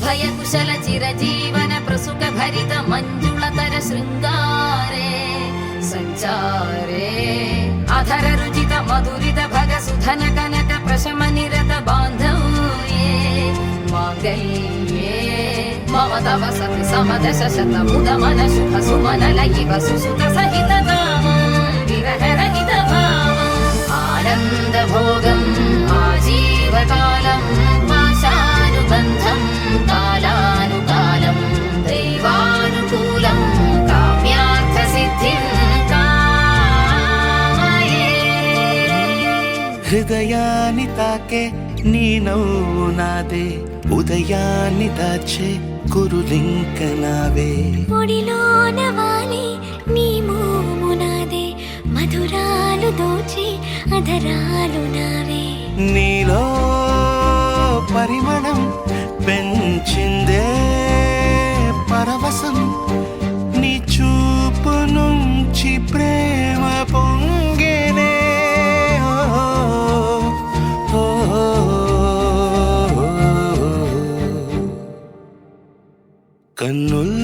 उभय कुशल चिरजीवन प्रसुख भरित मंजुलतर शृंगारे संचारे अधर रुचित मधुरित भग सुधन कनक प्रशम निरत बांधव्ये मांगल्ये मम तव सति समदश शत मुद मन शुभ सुमन लयिव सुसुत सहित कामं विरह रहित भावम् आनंद भोगम् आजीवकालम् पाशानुबन्धम् कालानुकालम् दैवानुकूलम् काम्यार्थ सिद्धिम् कामये హృదయాన్ని తాకే నీ నవ్వు నాదే ఉదయాన్ని దాచే కురులింక నావే ఒడిలోన వాలి నీ మోము నాదే మధురాలు దోచి అధరాలు నావే నీలో పరిమళం పెంచిందే పరవశం నీ చూపు నుంచి ప్రేమ పొంగేనే కన్నుల్